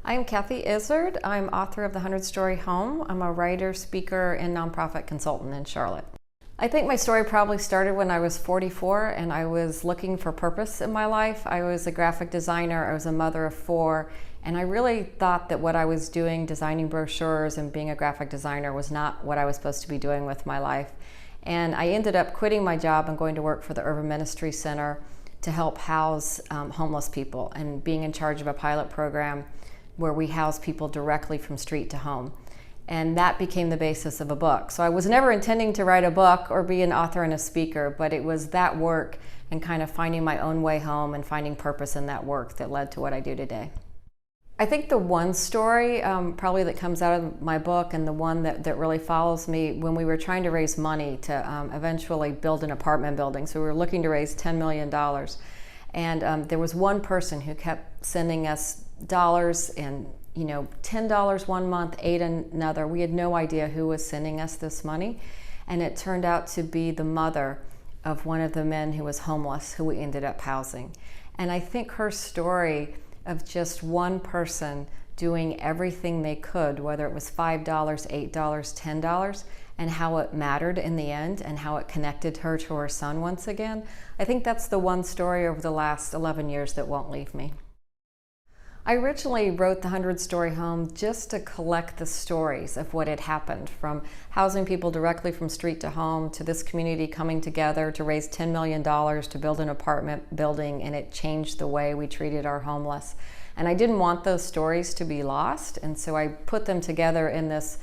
I'm Kathy Izard. I'm author of The 100-Story Home. I'm a writer, speaker, and nonprofit consultant in Charlotte. I think my story probably started when I was 44 and I was looking for purpose in my life. I was a graphic designer, I was a mother of 4, and I really thought that what I was doing, designing brochures and being a graphic designer, was not what I was supposed to be doing with my life. And I ended up quitting my job and going to work for the Urban Ministry Center to help house homeless people and being in charge of a pilot program where we house people directly from street to home. And that became the basis of a book. So I was never intending to write a book or be an author and a speaker, but it was that work and kind of finding my own way home and finding purpose in that work that led to what I do today. I think the one story probably that comes out of my book, and the one that really follows me, when we were trying to raise money to eventually build an apartment building. So we were looking to raise $10 million. And there was one person who kept sending us dollars, and $10 one month, $8 another. We had no idea who was sending us this money, and it turned out to be the mother of one of the men who was homeless, who we ended up housing. And I think her story of just one person doing everything they could, whether it was $5, $8, $10, and how it mattered in the end and how it connected her to her son once again, I think that's the one story over the last 11 years that won't leave me. I originally wrote The 100-Story Home just to collect the stories of what had happened, from housing people directly from street to home, to this community coming together to raise $10 million to build an apartment building, and it changed the way we treated our homeless. And I didn't want those stories to be lost, and so I put them together in this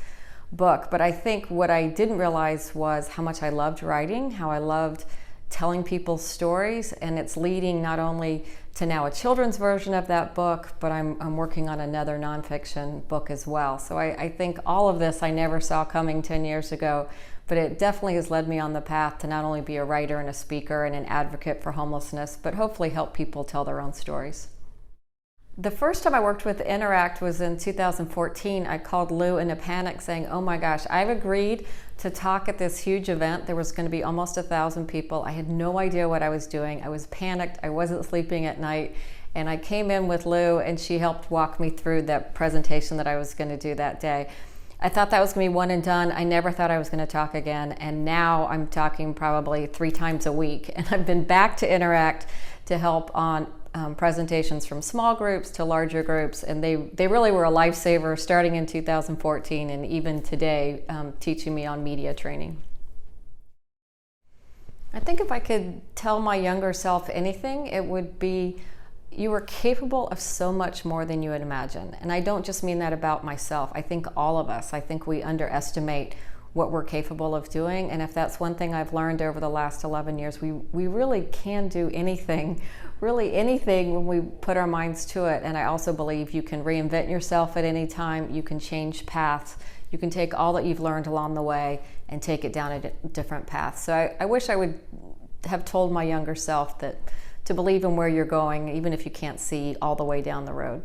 book. But I think what I didn't realize was how much I loved writing, how I loved telling people's stories, and it's leading not only to now a children's version of that book, but I'm working on another nonfiction book as well. So I think all of this I never saw coming 10 years ago, but it definitely has led me on the path to not only be a writer and a speaker and an advocate for homelessness, but hopefully help people tell their own stories. The first time I worked with Interact was in 2014. I called Lou in a panic saying, oh my gosh, I've agreed to talk at this huge event. There was going to be almost 1,000 people. I had no idea what I was doing. I was panicked. I wasn't sleeping at night. And I came in with Lou, and she helped walk me through that presentation that I was going to do that day. I thought that was going to be one and done. I never thought I was going to talk again. And now I'm talking probably 3 times a week. And I've been back to Interact to help on presentations from small groups to larger groups, and they really were a lifesaver starting in 2014 and even today, teaching me on media training. I think if I could tell my younger self anything, it would be, you are capable of so much more than you would imagine. And I don't just mean that about myself. I think all of us, I think we underestimate what we're capable of doing. And if that's one thing I've learned over the last 11 years, we really can do anything, really anything, when we put our minds to it. And I also believe you can reinvent yourself at any time. You can change paths. You can take all that you've learned along the way and take it down a different path. So I wish I would have told my younger self that to believe in where you're going, even if you can't see all the way down the road.